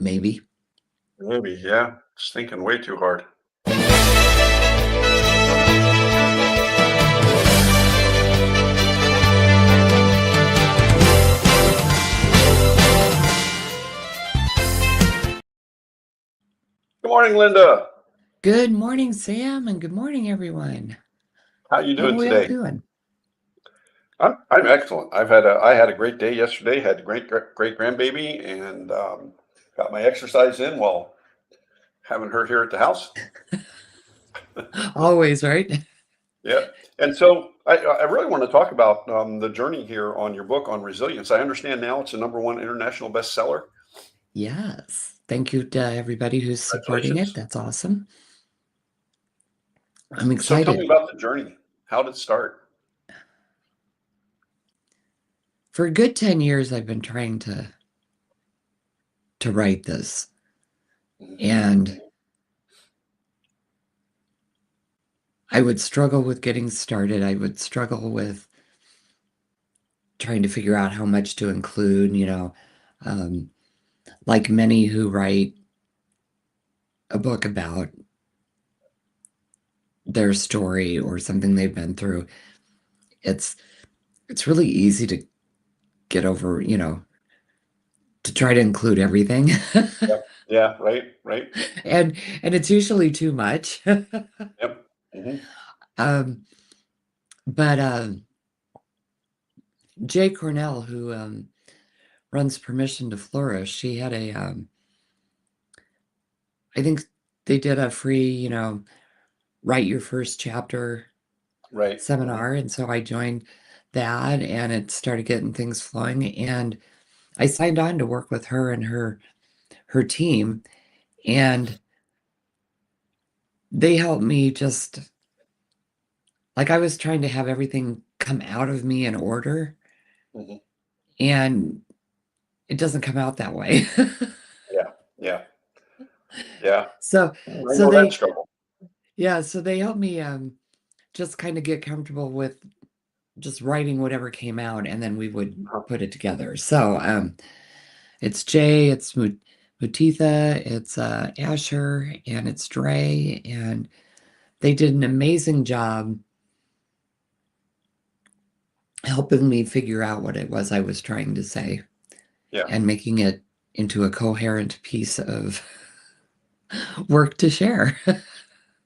maybe. Maybe, yeah. Just thinking way too hard. Good morning, Linda. Good morning, Sam, and good morning, everyone. How you How are doing we all today? doing? I'm excellent. I had a great day yesterday. Had a great grandbaby, and got my exercise in while having her here at the house. Always, right? Yeah. And so I really want to talk about the journey here on your book on resilience. I understand now it's a #1 international bestseller. Yes. Thank you to everybody who's supporting it. Congratulations. That's awesome. I'm So tell me excited. about the journey. How did it start? For a good 10 years, I've been trying to write this. Mhm. And I would struggle with getting started. I would struggle with trying to figure out how much to include. Um, like many who write a book about their story or something they've been through, it's it's really easy to get over, to try to include everything. Yep. Yeah, right, right. And it's usually too much. Yep. Hmm. Um, but Jay Cornell, who runs Permission to Flourish, she had I think they did a free, write your first chapter Right. Hmm. seminar. And so I joined that and it started getting things flowing. And I signed on to work with her and her team. And they helped me just like I was trying to have everything come out of me in order, Hmm. and it doesn't come out that way. Yeah. Yeah. Yeah. So I so know that they struggle. yeah, so they helped me just kind of get comfortable with just writing whatever came out and then we would Uh-huh. put it together. So it's Jay, it's Mutitha, it's Asher, and it's Dre, and they did an amazing job helping me figure out what it was I was trying to say Yeah. and making it into a coherent piece of work to share.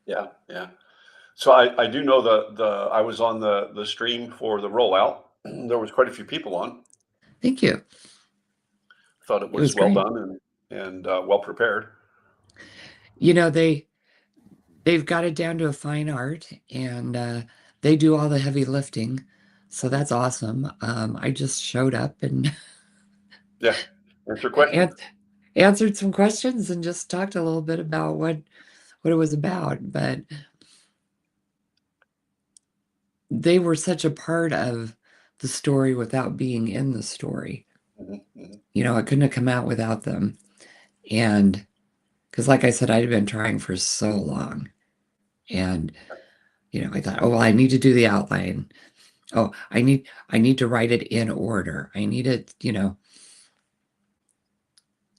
Yeah. Yeah. So I do know the I was on the stream for the rollout. There was quite a few people on. Thank you. Thought it It was was well great. done and well prepared. You know, they've got it down to a fine art and they do all the heavy lifting. So Mhm. that's awesome. I just showed up and Yeah. Answer questions. an answered some questions and just talked a little bit about what it was about. But they were such a part of the story without being in the story. Mhm, mhm. It couldn't have come out without them. And because, like I said, I'd been trying for so long. And, I thought, oh, well, I need to do the outline. Oh, I need to write it in order. I need it.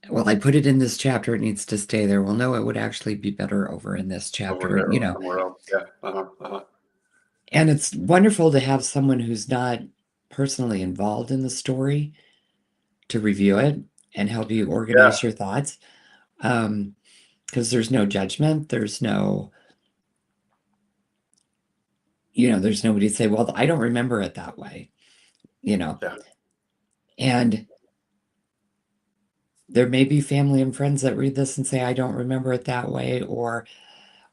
Well, I put it in this chapter, it needs to stay there. Well, no, it would actually be better over in this Over chapter, there you or know. somewhere else. Yeah. Uh-huh. Uh-huh. And it's wonderful to have someone who's not personally involved in the story to review it and help you Yeah. organize your thoughts. Because there's no judgment, there's nobody to say, well, I don't remember it that way, you know. Yeah. And there may be family and friends that read this and say, I don't remember it that way, or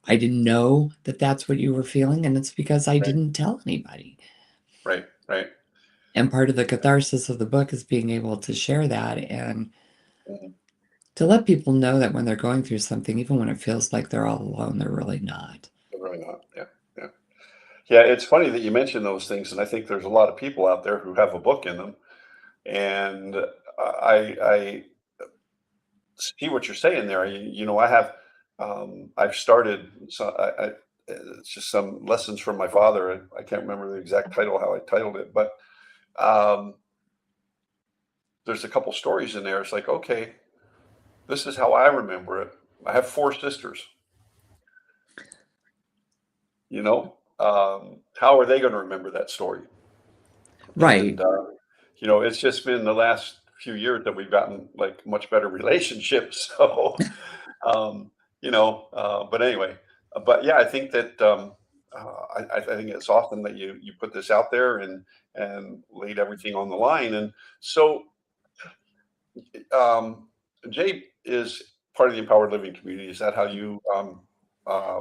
I didn't know that that's what you were feeling, and it's because I Right. didn't tell anybody. Right. Right. And part of the catharsis of the book is being able to share that and Mhm. to let people know that when they're going through something, even when it feels like they're all alone, they're really not. Really not. Yeah. Yeah. Yeah. It's funny that you mention those things, and I think there's a lot of people out there who have a book in them, and I see what you're saying there. I have, I've started, so it's just some lessons from my father. I can't remember the exact title, how I titled it, but um, there's a couple stories in there. It's like, okay, this is how I remember it. I have 4 sisters, you know? How are they gonna remember that story? And, Right. it's just been the last few years that we've gotten, like, much better relationships, so, but anyway, but yeah, I think that, I think it's awesome that you put this out there and laid everything on the line, and so, um, Jay is part of the empowered living community. Is that how you,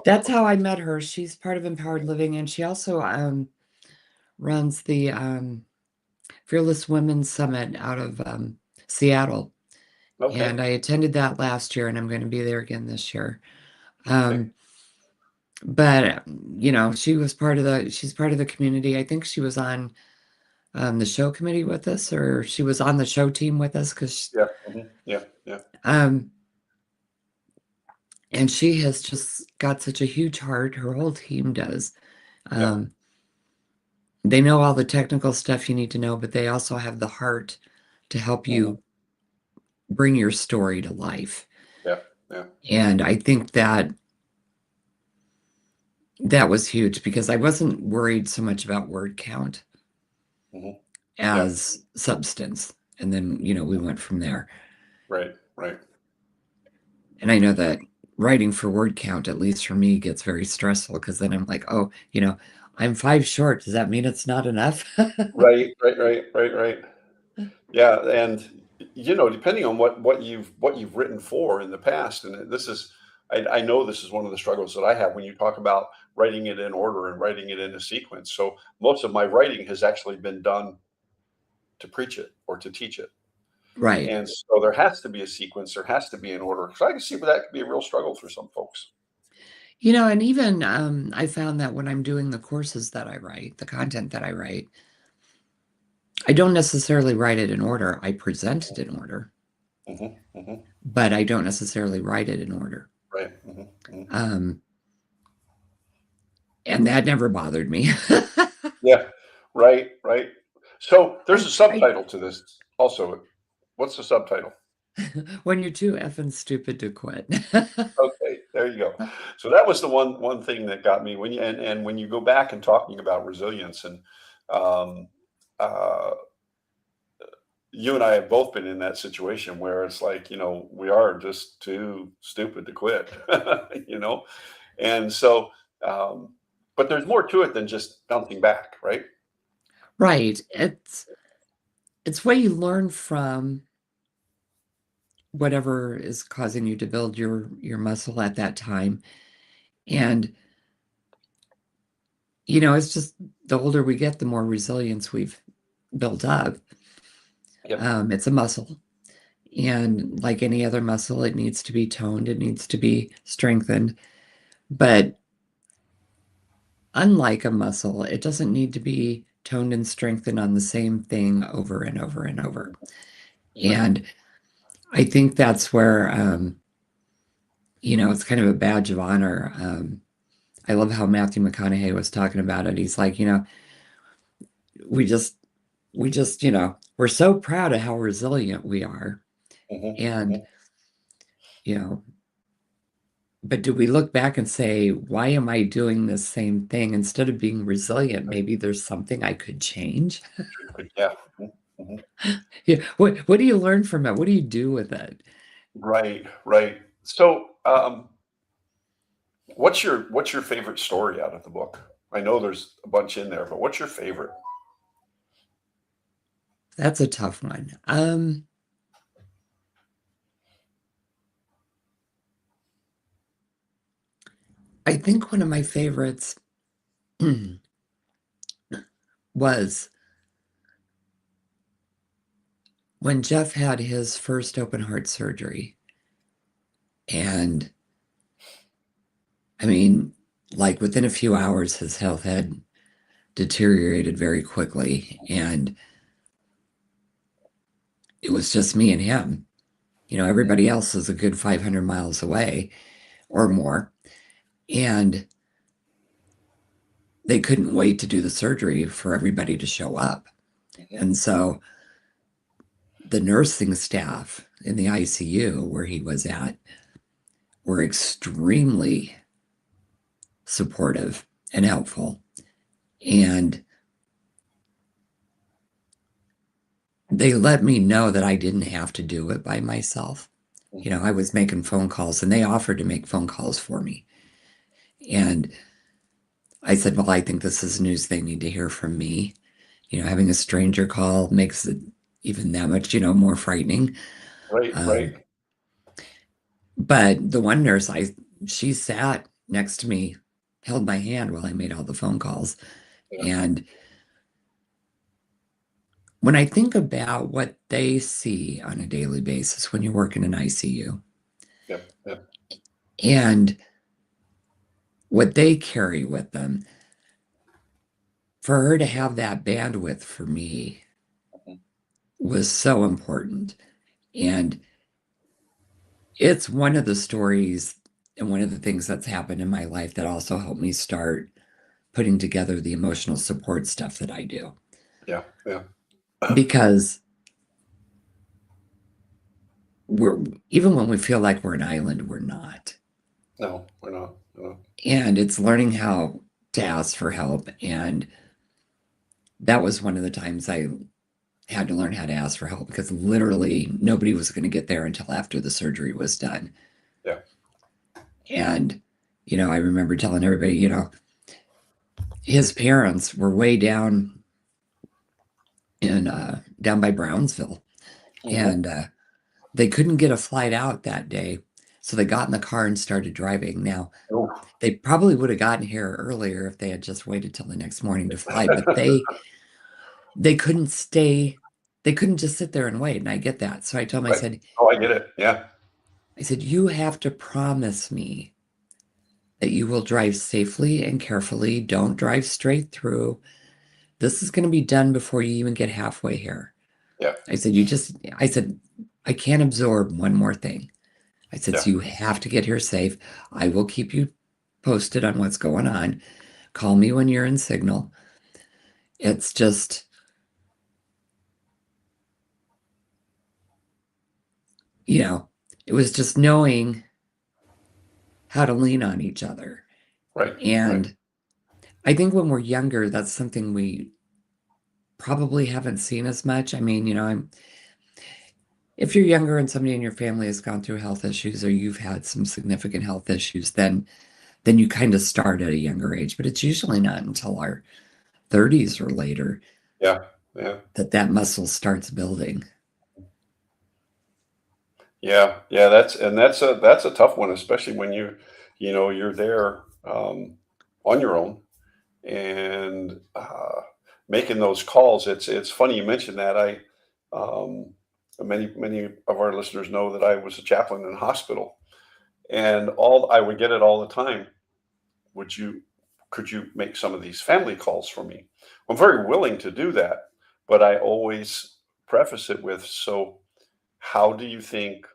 That's how I met her. She's part of Empowered Living, and she also runs the Fearless Women's Summit out of Seattle. okay, And I attended that last year, and I'm going to be there again this year. okay, Um, but she was she's part of the community. I think she was on the show committee with us, or she was on the show team with us, because yeah, mhm, yeah, yeah, um, and she has just got such a huge heart. Her whole team does. yeah, Um, they know all the technical stuff you need to know, but they also have the heart to help mhm, you bring your story to life. yeah, yeah, And I think that was huge, because I wasn't worried so much about word count mhm, yeah, as substance. And then, we went from there. right, right. And I know that writing for word count, at least for me, gets very stressful, because then I'm like, oh, I'm 5 short. Does that mean it's not enough? Right, right, right, right, right. Yeah, and depending on what you've written for in the past, and this is, I know this is one of the struggles that I have when you talk about writing it in order and writing it in a sequence. So most of my writing has actually been done to preach it or to teach it, Right. and so there has to be a sequence, there has to be an order. So I can see where that could be a real struggle for some folks. And even I found that when I'm doing the courses that I write, the content that I write, I don't necessarily write it in order. I present it in order, Hmm, hmm, but I don't necessarily write it in order. right. Hmm, hmm. Um, and that never bothered me. Yeah, right, right. So there's I, a I, subtitle to this also. What's the subtitle? when you're too effing stupid to quit. Okay, there you go. So that was the one thing that got me when you and when you go back and talking about resilience and um, uh, you and I have both been in that situation where it's like, we are just too stupid to quit, you know? And so, um, but there's more to it than just bouncing back, right? Right. It's what you learn from whatever is causing you to build your muscle at that time. And it's just, the older we get, the more resilience we've built up. Yep. It's a muscle. And like any other muscle, it needs to be toned, it needs to be strengthened. But unlike a muscle, it doesn't need to be toned and strengthened on the same thing over and over and over. Right. And I think that's where, it's kind of a badge of honor. I love how Matthew McConaughey was talking about it. He's like, we just, we're so proud of how resilient we are. Hmm, And, hmm. you know, but do we look back and say, why am I doing this same thing? Instead of being resilient, maybe there's something I could change. Yeah. Hmm. Yeah. What do you learn from it? What do you do with it? Right. Right. So, what's your favorite story out of the book? I know there's a bunch in there, but what's your favorite? That's a tough one. I think one of my favorites was when Jeff had his first open heart surgery. And I mean, like within a few hours, his health had deteriorated very quickly. And it was just me and him. Mhm. Everybody else is a good 500 miles away or more. And they couldn't wait to do the surgery for everybody to show up. Mhm. And so the nursing staff in the ICU where he was at were extremely supportive and helpful. And they let me know that I didn't have to do it by myself. You know, Mhm. I was making phone calls and they offered to make phone calls for me. And I said, well, I think this is news they need to hear from me. You know, having a stranger call makes it even that much, more frightening. Right, right. Um, but the one nurse, she sat next to me, held my hand while I made all the phone calls. Yeah, And when I think about what they see on a daily basis when you work in an ICU yeah, yeah, and what they carry with them, for her to have that bandwidth for me mhm, was so important. And it's one of the stories and one of the things that's happened in my life that also helped me start putting together the emotional support stuff that I do. yeah, yeah. Because we're, even when we feel like we're an island, we're not. No, we're not. No. And it's learning how to ask for help. And that was one of the times I had to learn how to ask for help because literally nobody was going to get there until after the surgery was done. Yeah. And, I remember telling everybody, his parents were way down by Brownsville, Hmm. and they couldn't get a flight out that day. So they got in the car and started driving. Now, Oh. they probably would have gotten here earlier if they had just waited till the next morning to fly, but they couldn't stay, they couldn't just sit there and wait. And I get that. So I told him, Right. Oh, I get it. Yeah, I said, you have to promise me that you will drive safely and carefully. Don't drive straight through. This is going to be done before you even get halfway here. yeah, I said, I can't absorb one more thing. I said, yeah, so you have to get here safe. I will keep you posted on what's going on. Call me when you're in signal. It's just, you know, it was just knowing how to lean on each other. right, right. And I think when we're younger, that's something we probably haven't seen as much. I mean, if you're younger and somebody in your family has gone through health issues or you've had some significant health issues, then you kind of start at a younger age, but it's usually not until our 30s or later Yeah, yeah, that that muscle starts building. yeah, yeah. That's a tough one, especially when you're there on your own and making those calls. It's funny you mentioned that. Um, many of our listeners know that I was a chaplain in a hospital, and all I would get it all the time. Would you could you make some of these family calls for me? I'm very willing to do that, but I always preface it with, so how do you think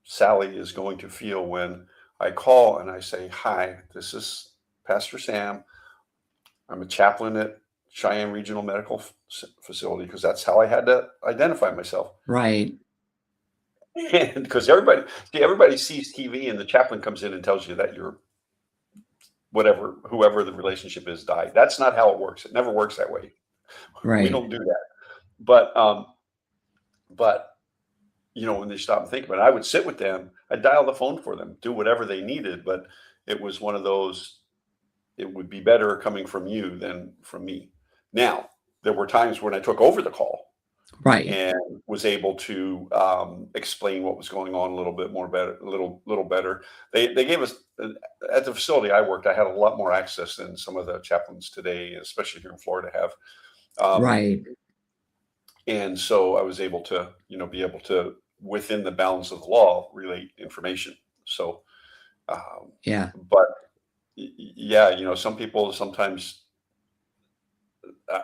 Sally is going to feel when I call and I say, hi, this is Pastor Sam. I'm a chaplain at Cheyenne Regional Medical Facility, because that's how I had to identify myself. Right, And because everybody sees TV and the chaplain comes in and tells you that you're whatever, whoever the relationship is died. That's not how it works. It never works that way. We right, don't do that. But when they stop and think about it, I would sit with them. I'd dial the phone for them, do whatever they needed. But it was one of those, it would be better coming from you than from me. Now, there were times when I took over the call right, and was able to explain what was going on a little bit more better, a little better. They gave us at the facility I worked. I had a lot more access than some of the chaplains today, especially here in Florida, have. Um, right. and so I was able to, be able to, within the bounds of the law, relate information. So, Yeah. but yeah, some people sometimes uh,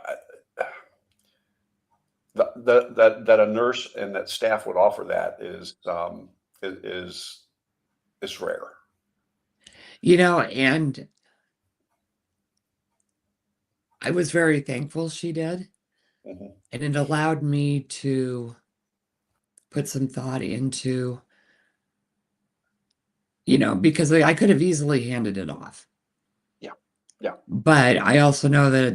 that a nurse and that staff would offer that is rare. And I was very thankful she did. Mhm. And it allowed me to put some thought into, because I could have easily handed it off. Yeah. Yeah. But I also know that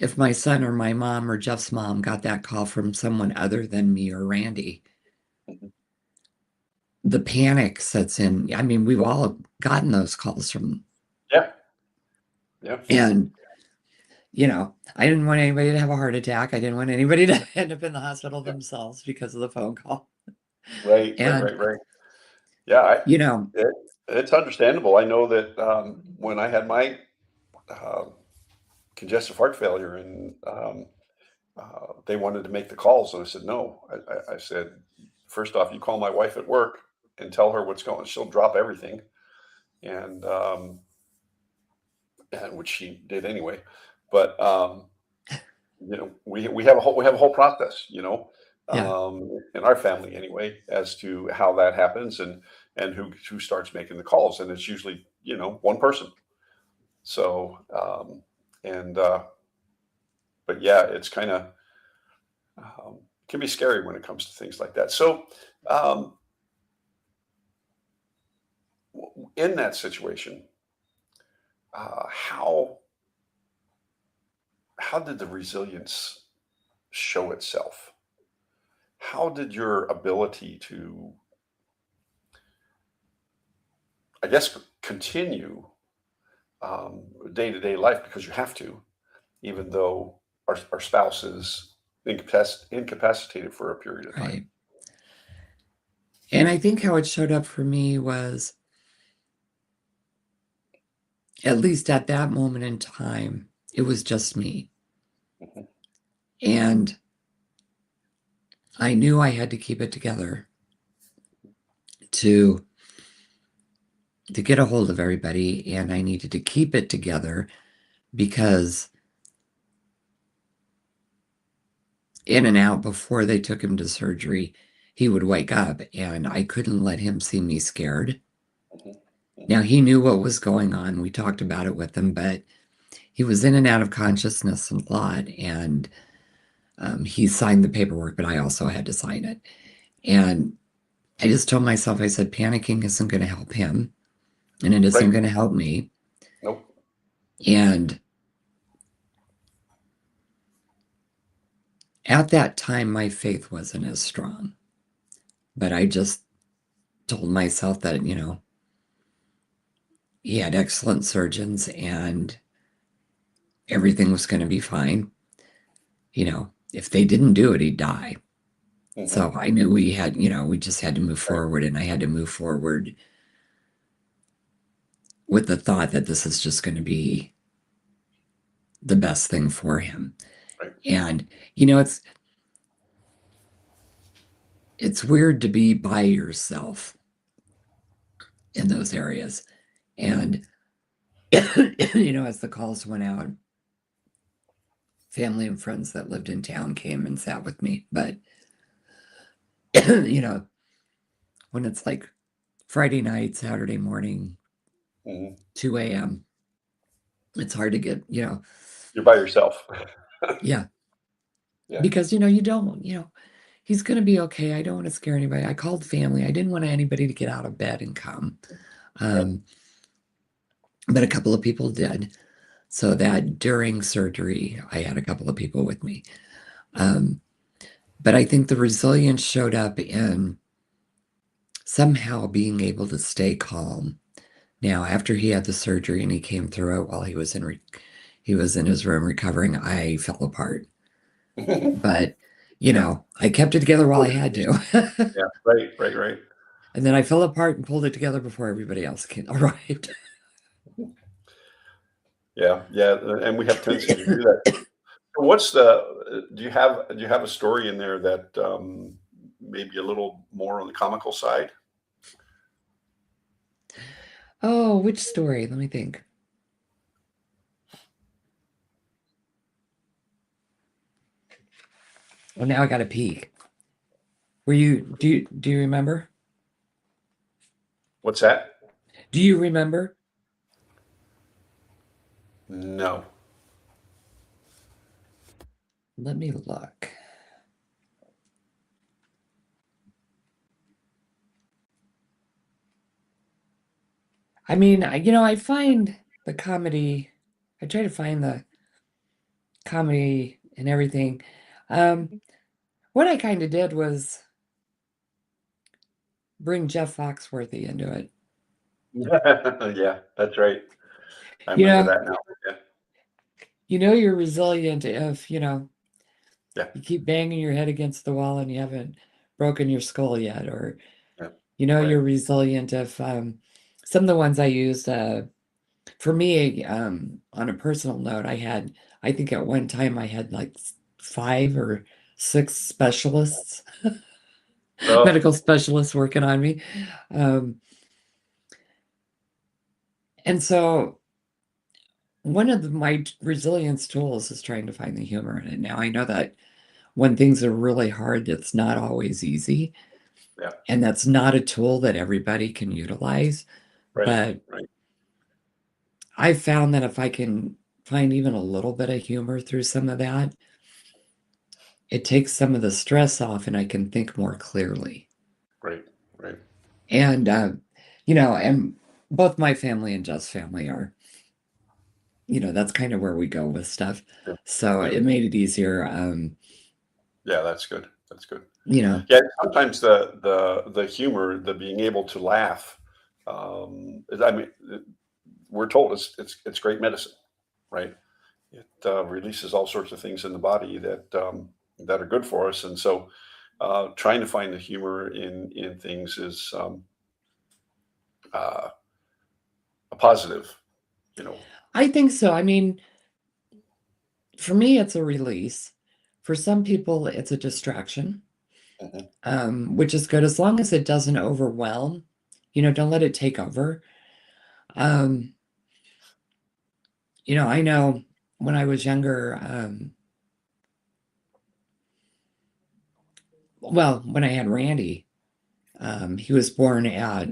if my son or my mom or Jeff's mom got that call from someone other than me or Randy, Mhm. the panic sets in. I mean, we've all gotten those calls from, Yeah. Yeah. and I didn't want anybody to have a heart attack. I didn't want anybody to end up in the hospital Yeah. themselves because of the phone call. Right. Right. And, Right. Right. Yeah. you know, It, it's understandable. I know that when I had my uh, congestive heart failure, and they wanted to make the calls, and I said no. I said, first off, you call my wife at work and tell her what's going. She'll drop everything, and which she did anyway. But we have a whole process, yeah, in our family anyway, as to how that happens, and who starts making the calls, and it's usually one person. So and but yeah, it's kind of can be scary when it comes to things like that. So um, in that situation, how did the resilience show itself? How did your ability to, I guess, continue day to day life, because you have to, even though our spouse is incapacitated for a period of time? right. And I think how it showed up for me was, at least at that moment in time, it was just me. Mhm. And I knew I had to keep it together to get a hold of everybody, and I needed to keep it together because in and out before they took him to surgery, he would wake up and I couldn't let him see me scared. Mhm. Now Mhm. he knew what was going on. We talked about it with him, but he was in and out of consciousness a lot. And he signed the paperwork, but I also had to sign it. And I just told myself, I said, panicking isn't going to help him and it isn't Right. going to help me. Nope. And at that time, my faith wasn't as strong, but I just told myself that, he had excellent surgeons and everything was going to be fine. If they didn't do it, he'd die. Hmm. So I knew we just had to move Right. forward, and I had to move forward with the thought that this is just going to be the best thing for him. Right. And, it's weird to be by yourself in those areas. And, as the calls went out, family and friends that lived in town came and sat with me. But, you know, when it's like Friday night, Saturday morning, Hmm. 2 a.m., it's hard to get, You're by yourself. yeah, Yeah. because, you don't, he's going to be okay. I don't want to scare anybody. I called family. I didn't want anybody to get out of bed and come. Right. Um, but a couple of people did. So that during surgery, I had a couple of people with me. Um, but I think the resilience showed up in somehow being able to stay calm. Now, after he had the surgery and he came through it while he was in his room recovering, I fell apart. But, Yeah. I kept it together while I Totally had understand. to. Yeah. Right. Right. Right. And then I fell apart and pulled it together before everybody else arrived. Yeah. Yeah. And we have tendency to do that. Do you have a story in there that maybe a little more on the comical side? Oh, which story? Let me think. Well, now I got to peek. Do you remember? What's that? Do you remember? No. Let me look. I mean, I find the comedy, I try to find the comedy and everything. Um, what I kind of did was bring Jeff Foxworthy into it. Yeah, that's right. I You remember know, that now. Yeah, you're resilient if, yeah, you keep banging your head against the wall and you haven't broken your skull yet, or, yeah. you're Right. resilient if some of the ones I used, for me, on a personal note, I think at one time I had like five or six specialists, Oh, medical specialists working on me. Um, and so one of my resilience tools is trying to find the humor in it. Now, I know that when things are really hard, it's not always easy. yeah. And that's not a tool that everybody can utilize. Right, But right, I've found that if I can find even a little bit of humor through some of that, it takes some of the stress off and I can think more clearly. right, right. And, and both my family and Jeff's family are, that's kind of where we go with stuff. Yeah, So yeah, it made it easier. yeah. That's good. That's good. You know, Yeah, sometimes the humor, the being able to laugh, I mean, we're told it's great medicine, right? It releases all sorts of things in the body that are good for us, and so trying to find the humor in things is uh, a positive, you know. I think so. I mean, for me, it's a release. For some people, it's a distraction, Mhm. which is good as long as it doesn't overwhelm. Don't let it take over. Um, I know when I was younger, well, when I had Randy, he was born at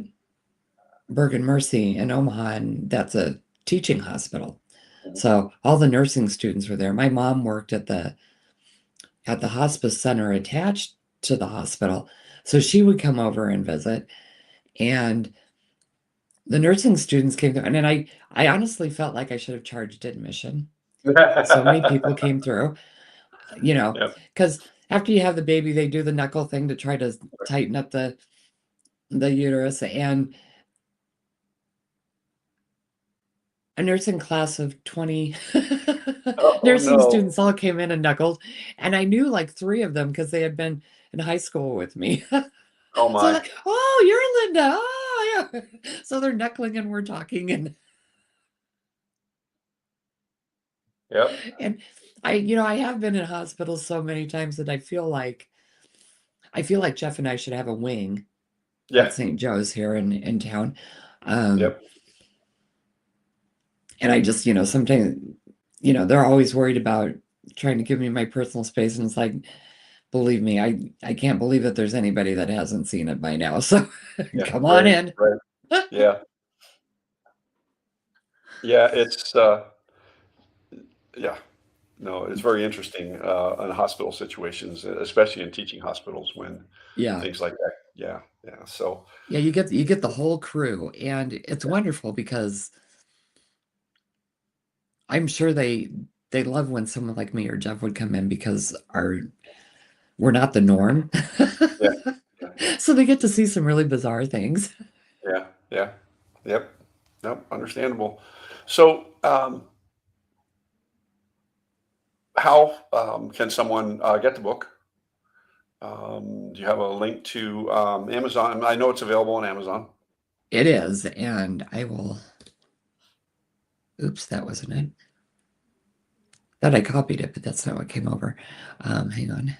Bergen Mercy in Omaha, and that's a teaching hospital. Mhm. So all the nursing students were there. My mom worked at the hospice center attached to the hospital. So she would come over and visit. And the nursing students came through. And then I honestly felt like I should have charged admission. So many people came through, Yep. because after you have the baby, they do the knuckle thing to try to tighten up the uterus. And a nursing class of 20 Oh nursing no. students all came in and knuckled. And I knew like three of them because they had been in high school with me. Oh So my. like, oh, you're Linda. Oh, yeah. So they're knuckling and we're talking, Yep. and I have been in hospitals so many times that I feel like Jeff and I should have a wing at Yeah. St. Joe's here in town. Um, Yep. and I just, sometimes, they're always worried about trying to give me my personal space, and it's like, believe me, I can't believe that there's anybody that hasn't seen it by now. So Yeah. come on Right. in. Right. Yeah. Yeah. It's yeah. No, it's very interesting in hospital situations, especially in teaching hospitals when Yeah. things like that. Yeah. Yeah. So Yeah, you get the whole crew, and it's wonderful because I'm sure they love when someone like me or Jeff would come in because we're not the norm. yeah. Yeah. Yeah. So they get to see some really bizarre things. Yeah. Yeah. Yep. Nope. Understandable. So, how can someone get the book? Do you have a link to Amazon? I know it's available on Amazon. It is, and I will. Oops, that wasn't it. Thought I copied it, but that's not what came over. Hang on.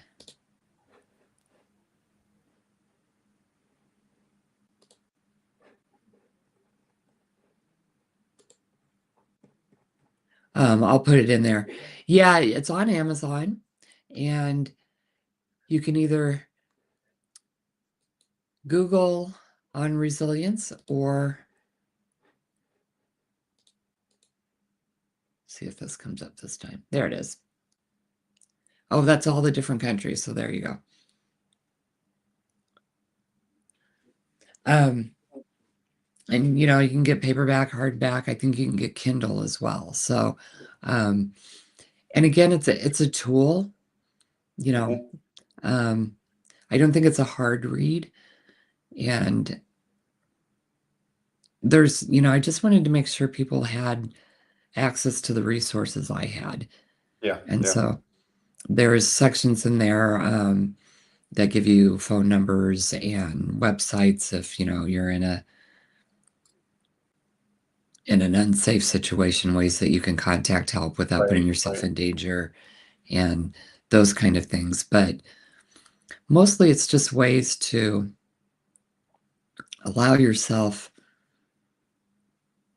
I'll put it in there. Yeah, it's on Amazon, and you can either Google on resilience or see if this comes up this time. There it is. Oh, that's all the different countries. So there you go. Um, and you know, you can get paperback, hardback. I think you can get Kindle as well. So, um, and again, it's a tool, you know. Hmm. Um, I don't think it's a hard read. And there's, you know, I just wanted to make sure people had access to the resources I had. Yeah, And yeah, so there's sections in there that give you phone numbers and websites if, you know, you're in an unsafe situation, ways that you can contact help without right, putting yourself right, in danger and those kind of things. But mostly it's just ways to allow yourself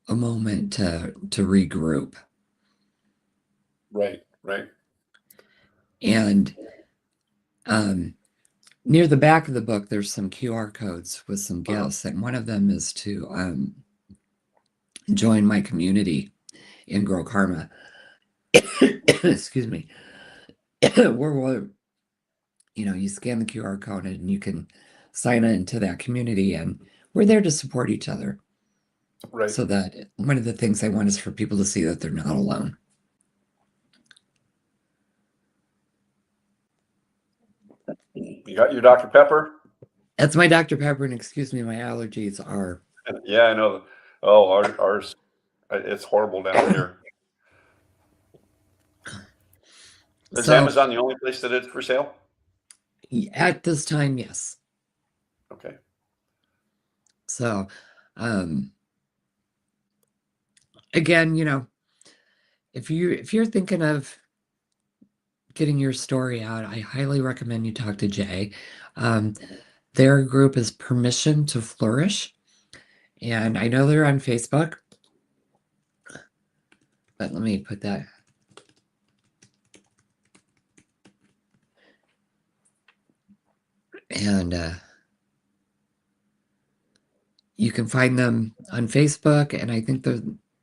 a moment to regroup. right, right. And um, near the back of the book, there's some QR codes with some Uh-huh. gifts, and one of them is to join my community in Grow Karma. Excuse me. Where you know, you scan the QR code and you can sign into that community, and we're there to support each other. Right. So that one of the things I want is for people to see that they're not alone. You got your Dr. Pepper? That's my Dr. Pepper, and excuse me, my allergies are. Yeah, I know. Oh, ours, it's horrible down here. Is So Amazon the only place that it's for sale? at this time, yes. Okay. So um, again, you know, if you're thinking of getting your story out, I highly recommend you talk to Jay. Um, their group is Permission to Flourish, and I know they're on Facebook, but let me put that. And you can find them on Facebook, and I think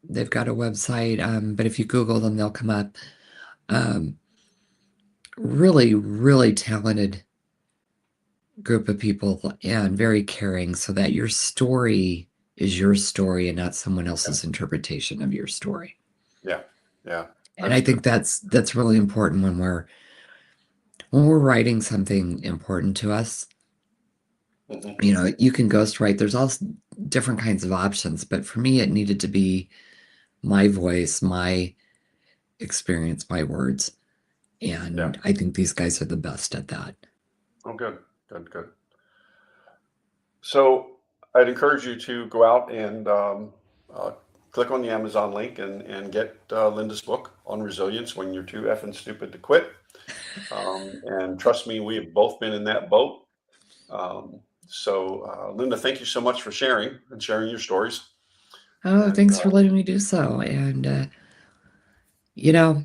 they've got a website. But if you Google them, they'll come up. Um, really, really talented group of people and very caring, so that your story is your story and not someone Yeah, else's interpretation of your story. yeah, yeah. And That's I good. think that's really important when we're writing something important to us. Hmm. You know, you can ghostwrite. There's all different kinds of options, but for me, it needed to be my voice, my experience, my words. Yeah. And I think these guys are the best at that. Oh, good, good, good. So I'd encourage you to go out and uh, click on the Amazon link and get Linda's book on resilience when you're too effing stupid to quit. And trust me, we have both been in that boat. Linda, thank you so much for sharing and sharing your stories. Oh, And thanks for letting me do so. And, you know,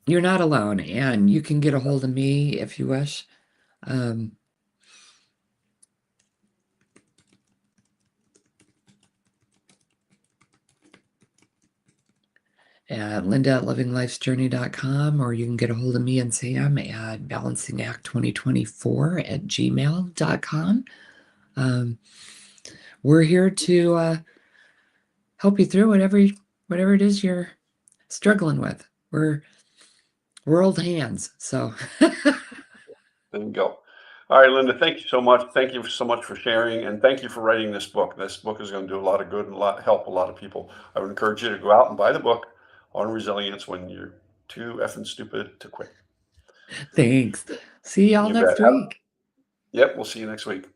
you're not alone, and you can get a hold of me if you wish. Um, at linda@livinglifesjourney.com, or you can get a hold of me and Sam at balancingact2024 at gmail.com. Um, we're here to help you through whatever it is you're struggling with. We're old hands, so there you go. All right, Linda, thank you so much. Thank you so much for sharing, and thank you for writing this book. This book is going to do a lot of good and help a lot of people. I would encourage you to go out and buy the book on resilience when you're too effing stupid to quit. thanks. See y'all You bet. next week. Yep, we'll see you next week.